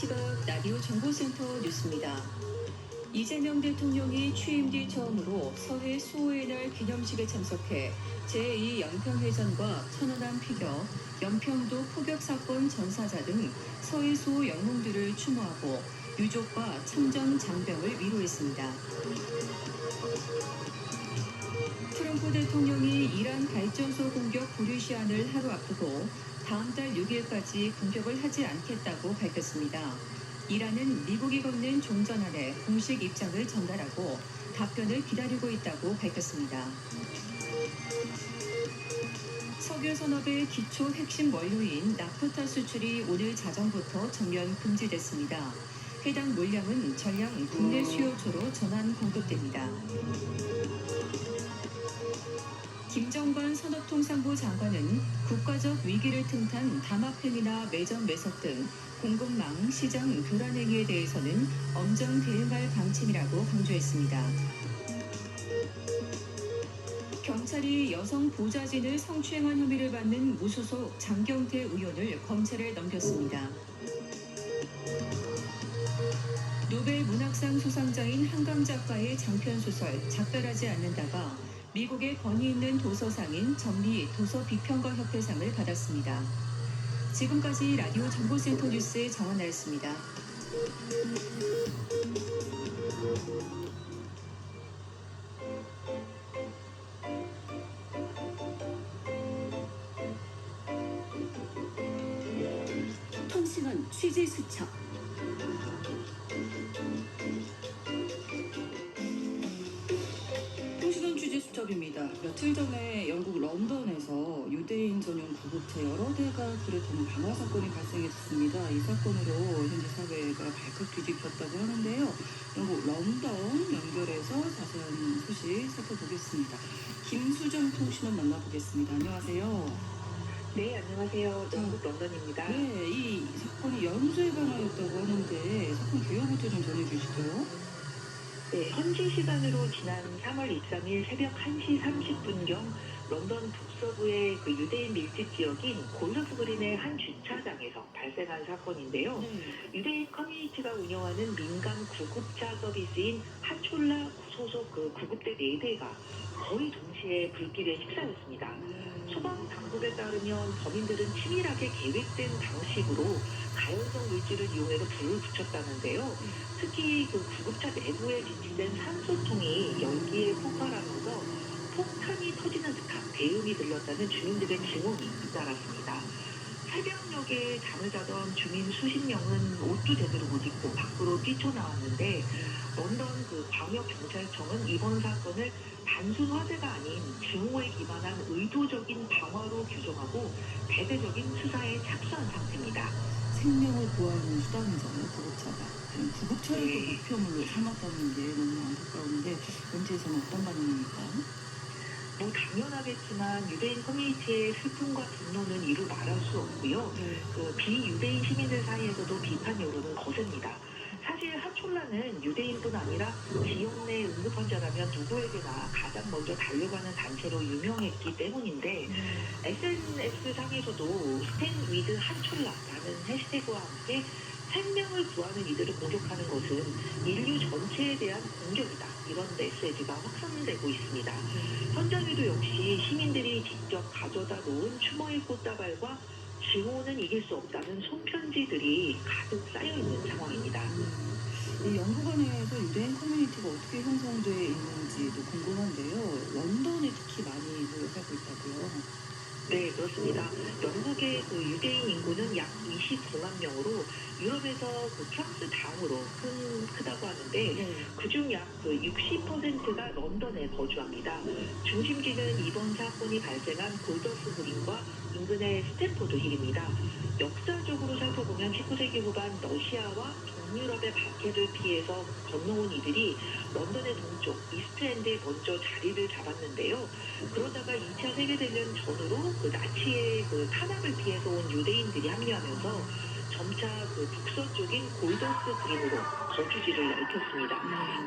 시각 라디오 정보센터 뉴스입니다. 이재명 대통령이 취임 뒤 처음으로 서해 수호의 날 기념식에 참석해 제2연평해전과 천안함 피격, 연평도 포격 사건 전사자 등 서해 수호 영웅들을 추모하고 유족과 참전 장병을 위로했습니다. 트럼프 대통령이 이란 발전소 공격 불휴 시한을 하루 앞두고 다음 달 6일까지 공격을 하지 않겠다고 밝혔습니다. 이란은 미국이 건넨 종전안에 공식 입장을 전달하고 답변을 기다리고 있다고 밝혔습니다. 석유산업의 기초 핵심 원료인 나프타 수출이 오늘 자정부터 전면 금지됐습니다. 해당 물량은 전량 국내 수요처로 전환 공급됩니다. 김정관 산업통상부 장관은 국가적 위기를 틈탄 담합행위나 매점 매석 등 공급망, 시장 교란 행위에 대해서는 엄정 대응할 방침이라고 강조했습니다. 경찰이 여성 보좌진을 성추행한 혐의를 받는 무소속 장경태 의원을 검찰에 넘겼습니다. 노벨 문학상 수상자인 한강 작가의 장편 소설 작별하지 않는다가 미국의 권위 있는 도서상인 전미 도서비평가협회상을 받았습니다. 지금까지 라디오 정보센터 뉴스의 정원나였습니다. 통신원 취재 수첩. 통신원 취재 수첩입니다. 며칠 전에 영국 런던에서 유대인 전용 구급차 여러 대가 불에 타는 방화 사건이 발생했습니다. 이 사건으로 현지 사회가 발칵 뒤집혔다고 하는데요. 영국 런던 연결해서 자세한 소식 살펴보겠습니다. 김수정 통신원 만나보겠습니다. 안녕하세요. 네, 안녕하세요. 영국 런던입니다. 네, 이 사건이 연쇄 방화였다고 하는데 사건 개요부터 좀 전해주시죠. 네, 현지 시간으로 지난 3월 23일 새벽 1시 30분경 런던 북서부의 그 유대인 밀집 지역인 골더스 그린의 한 주차장에서 발생한 사건인데요. 유대인 커뮤니티가 운영하는 민간 구급차 서비스인 하촐라 소속 그 구급대 4대가 거의 동시에 불길에 휩싸였습니다. 소방 당국에 따르면 범인들은 치밀하게 계획된 방식으로 가연성 물질을 이용해서 불을 붙였다는데요. 특히 그 구급차 내부에 비치된 산소통이 연기에 폭발하면서 폭탄이 터지는 듯한 배음이 들렸다는 주민들의 증언이 잇따랐습니다. 새벽녘에 잠을 자던 주민 수십 명은 옷도 제대로 못 입고 밖으로 뛰쳐나왔는데 런던 그 광역경찰청은 이번 사건을 단순 화재가 아닌 증오에 기반한 의도적인 방화로 규정하고 대대적인 수사에 착수한 상태입니다. 생명을 구하는 수단이잖아요, 구급차가. 구급차를 네. 또 목표물로 삼았다는 게 너무 안타까운데 현지에서는 어떤 반응입니까? 뭐 당연하겠지만 유대인 커뮤니티의 슬픔과 분노는 이루 말할 수 없고요. 그 비유대인 시민들 사이에서도 비판 여론은 거셉니다. 사실 하촐라는 유대인뿐 아니라 지역 내 응급환자라면 누구에게나 가장 먼저 달려가는 단체로 유명했기 때문인데 SNS 상에서도 스탠 위드 하촐라라는 해시태그와 함께 생명을 구하는 이들을 공격하는 것은 인류 전체에 대한 공격이다. 이런 메시지가 확산되고 있습니다. 현장에도 역시 시민들이 직접 가져다 놓은 추모의 꽃다발과 증오는 이길 수 없다는 손편지들이 가득 쌓여 있는 상황입니다. 이 영국 안에서 유대인 커뮤니티가 어떻게 형성되어 있는지도 궁금한데요. 런던에 특히 많이 모여 살고 있다고요. 네, 그렇습니다. 영국의 그 유대인 인구는 약 29만 명으로 유럽에서 그 프랑스 다음으로 크다고 하는데 그중 약 그 60%가 런던에 거주합니다. 중심지는 이번 사건이 발생한 골더스 그린과 인근의 스탠포드 힐입니다. 역사적으로 살펴보면 19세기 후반 러시아와 동유럽의 박해를 피해서 건너온 이들이 런던의 동쪽 이스트엔드에 먼저 자리를 잡았는데요. 그러다가 2차 세계대전 전후로 그 나치의 그 탄압을 피해서 온 유대인들이 합류하면서 점차 그 북서쪽인 골더스 그린으로 거주지를 넓혔습니다.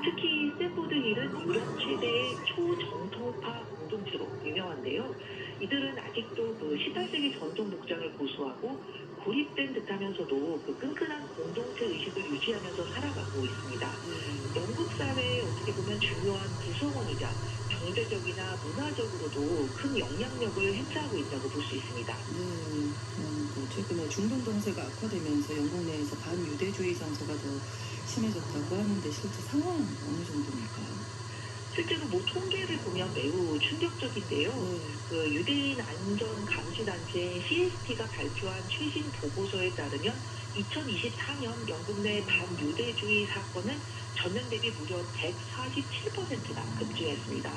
특히 스탠포드 힐은 유럽 최대의 초정통파 공동체로 유명한데요. 이들은 아직도 그 18세기 전통 복장을 고수하고 고립된 듯하면서도 그 끈끈한 공동체 의식을 유지하면서 살아가고 있습니다. 영국 사회의 어떻게 보면 중요한 구성원이자 경제적이나 문화적으로도 큰 영향력을 행사하고 있다고 볼 수 있습니다. 최근에 중동 정세가 악화되면서 영국 내에서 반유대주의 정서가 더 심해졌다고 하는데 실제 상황은 어느 정도입니까? 실제로 뭐 통계를 보면 매우 충격적인데요. 그 유대인 안전 감시 단체인 CST가 발표한 최신 보고서에 따르면 2024년 영국 내 반유대주의 사건은 전년 대비 무려 147%나 급증했습니다.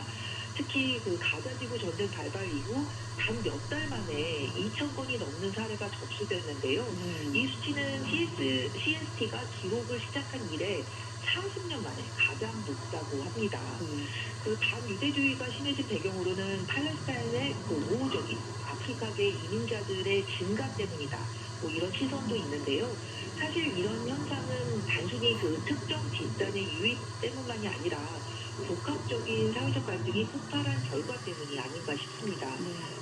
특히 그 가자지구 전쟁 발발 이후 단 몇 달 만에 2,000건이 넘는 사례가 접수됐는데요. 이 수치는 CST가 기록을 시작한 이래 40년 만에 가장 높다고 합니다. 그 반유대주의가 심해진 배경으로는 팔레스타인의 그 우호적인 아프리카계 이민자들의 증가 때문이다. 뭐 이런 시선도 있는데요. 사실 이런 현상은 단순히 그 특정 집단의 유입 때문만이 아니라 복합적인 사회적 갈등이 폭발한 결과 때문이 아닌가 싶습니다.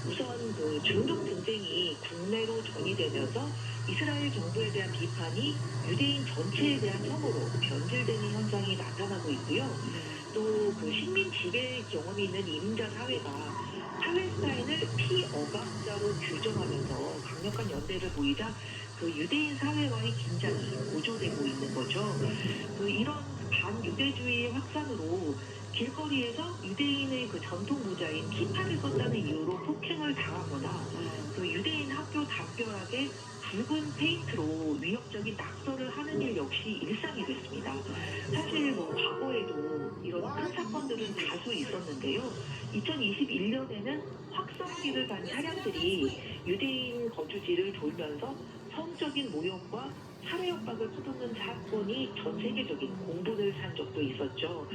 우선 그 중동 분쟁이 국내로 전이되면서 이스라엘 정부에 대한 비판이 유대인 전체에 대한 혐오로 변질되는 현상이 나타나고 있고요. 또 그 식민 지배 경험이 있는 이민자 사회가 팔레스타인을 피억압자로 규정하면서 강력한 연대를 보이자 그 유대인 사회와의 긴장이 고조되고 있는 거죠. 그 이런 반유대주의 확산으로 길거리에서 유대인의 그 전통 모자인 키파를 썼다는 이유로 폭행을 당하거나 그 유대인 학교 담벼락에 붉은 페인트로 위협적인 낙서를 하는 일 역시 일상이 됐습니다. 사실 뭐 과거에도 이런 큰 사건들은 다수 있었는데요. 2021년에는 확성기를 단 차량들이 유대인 거주지를 돌면서 성적인 모욕과 살해 협박을 퍼붓는 사건이 전 세계적인 공분을 산 적도 있었죠.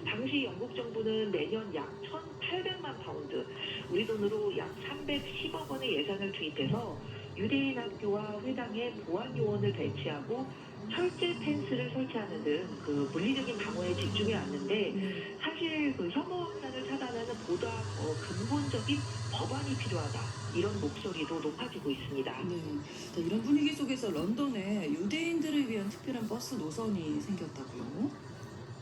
당시 영국 정부는 내년 약 1,800만 파운드, 우리 돈으로 약 310억 원의 예산을 투입해서 유대인 학교와 회당에 보안 요원을 배치하고 철제 펜스를 설치하는 등 그 물리적인 방어에 집중해 왔는데 사실 그 혐오 확산을 차단하는 보다 더 근본적인 법안이 필요하다. 이런 목소리도 높아지고 있습니다. 자, 이런 분위기 속에서 런던에 유대인들을 위한 특별한 버스 노선이 생겼다고요?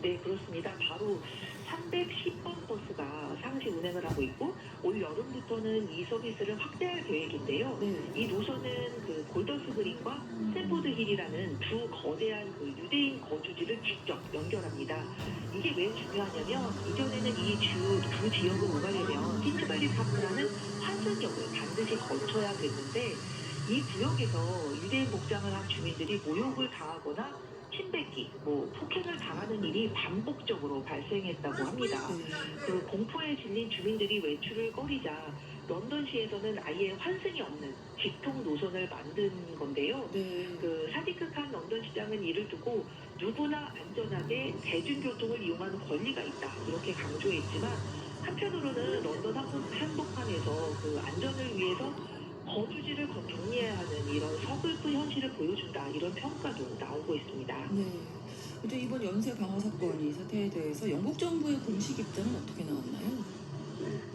네, 그렇습니다. 바로 310번 버스가 상시 운행을 하고 있고 올 여름부터는 이 서비스를 확대할 계획인데요. 이 노선은 그 골더스 그린과 스탠포드 힐이라는 두 거대한 그 유대인 거주지를 직접 연결합니다. 이게 왜 중요하냐면 이전에는 이 두 지역을 오가려면 피츠버리 파크라는 환승역을 반드시 거쳐야 됐는데 이 구역에서 유대인 복장을 한 주민들이 모욕을 당하거나 침뱉기, 뭐 폭행을 당하는 일이 반복적으로 발생했다고 합니다. 그 공포에 질린 주민들이 외출을 꺼리자 런던시에서는 아예 환승이 없는 직통 노선을 만든 건데요. 그 사디크 칸 런던시장은 이를 두고 누구나 안전하게 대중교통을 이용하는 권리가 있다 이렇게 강조했지만 한편으로는 런던 한복판에서 그 안전을 위해서 거주지를 격리해야 하는 이런 서글픈 현실을 보여준다 이런 평가도 나오고 있습니다. 근데 이번 연쇄 방어 사건 이 사태에 대해서 영국 정부의 공식 입장은 어떻게 나왔나요?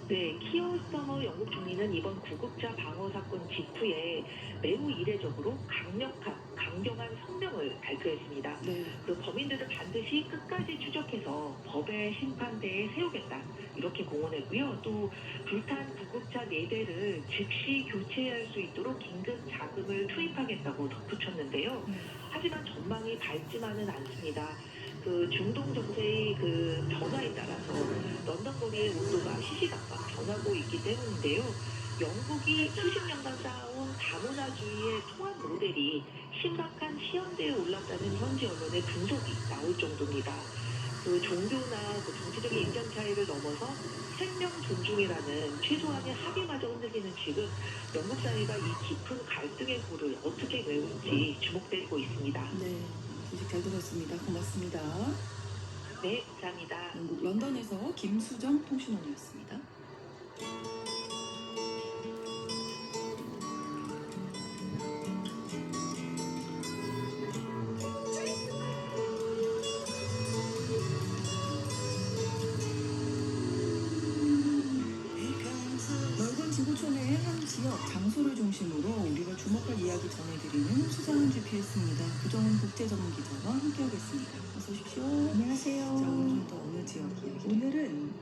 네, 키어 스터머 영국 총리는 이번 구급자 방어 사건 직후에 매우 이례적으로 강경한 성명을 발표했습니다. 그 범인들을 반드시 끝까지 추적해서 법의 심판대에 세우겠다. 이렇게 공언했고요. 또 불탄 구급차 4대를 즉시 교체할 수 있도록 긴급 자금을 투입하겠다고 덧붙였는데요. 하지만 전망이 밝지만은 않습니다. 그 중동 정세의 그 변화에 따라서 런던 거리의 온도가 시시각각 변하고 있기 때문인데요. 영국이 수십 년간 쌓아온 다문화주의의 통합 모델이 심각한 시험대에 올랐다는 현지 언론의 분석이 나올 정도입니다. 그 종교나 그 정치적인 입장 차이를 넘어서 생명 존중이라는 최소한의 합의마저 흔들리는 지금 영국 사회가 이 깊은 갈등의 골을 어떻게 메울지 주목되고 있습니다. 소식 잘 들었습니다. 고맙습니다. 네, 감사합니다. 영국 런던에서 김수정 통신원이었습니다. 넓은 지구촌 중심으로 우리가 주목할 이야기 전해드리는 수상한 GPS입니다. 구정은 국제전문 기자와 함께하겠습니다. 어서 오십시오. 안녕하세요. 자, 오늘은 또 어느 지역 이야기? 오늘은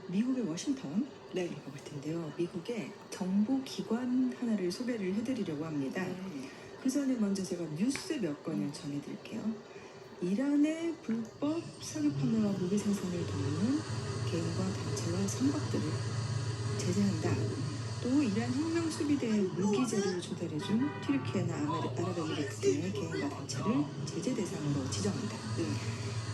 미국의 워싱턴 네. 가볼 텐데요. 미국의 정보기관 하나를 소개를 해드리려고 합니다. 네. 그 전에 먼저 제가 뉴스 몇 건을 전해드릴게요. 이란의 불법 석유 판매와 무기 생산을 돕는 개인과 단체와 선박들을 제재한다. 또 이란 혁명 수비대에 무기재료를 조달해준 튀르키예나 아랍에미리트 등의 개인과 단체를 제재 대상으로 지정한다. 네.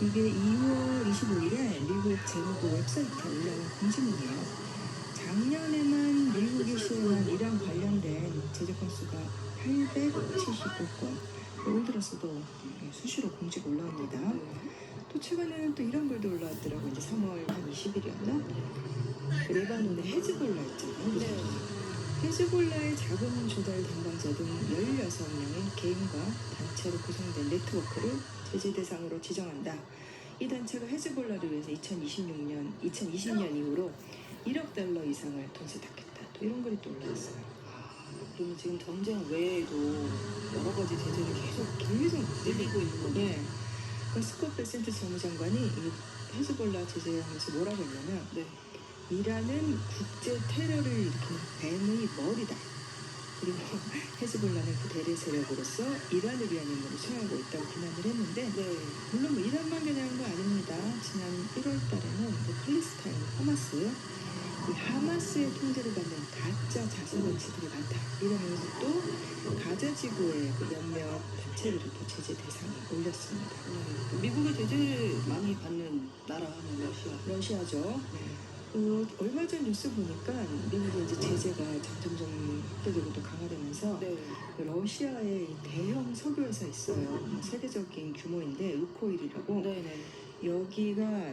이게 2월 25일에 미국 재무부 웹사이트에 올라온 공지문이에요. 작년에만 미국이 시행한 이란 관련된 제재 건수가 879건. 올 들어서도 수시로 공지가 올라옵니다. 또 최근에는 또 이런 글도 올라왔더라고요. 이제 3월 한 20일이었나? 레바논의 헤즈볼라 있잖아요. 네. 헤즈볼라의 자금 조달 담당자 등 16명의 개인과 단체로 구성된 네트워크를 제재 대상으로 지정한다. 이 단체가 헤즈볼라를 위해서 2020년 이후로 1억 달러 이상을 돈세 닦겠다. 또 이런 글이 또 올라왔어요. 그러면 지금 전쟁 외에도 여러 가지 제재를 계속 늘리고 있는 거죠. 예. 그 스콧 베센트 재무장관이 이 헤즈볼라 제재하면서 뭐라고 했냐면 네. 이란은 국제 테러를 일으키는 뱀의 머리다. 그리고 헤즈볼라는 그 대대 세력으로서 이란을 위한 임무를 수행하고 있다고 비난을 했는데 네. 물론 뭐 이란만 겨냥한 거 아닙니다. 지난 1월 달에는 그 팔레스타인 하마스 이 하마스의 통제를 받는 가짜 자살원치들이 많다. 이러면서 또 가자 지구의 그 몇몇 단체들을 또 제재 대상에 올렸습니다. 네. 미국의 제재를 많이 받는 나라 하면 러시아죠. 네. 얼마 전 뉴스 보니까 미국의 이제 제재가 점점 확대되고 또 강화되면서 네. 러시아에 이 대형 석유회사 있어요. 세계적인 규모인데 루코일이라고 네네. 여기가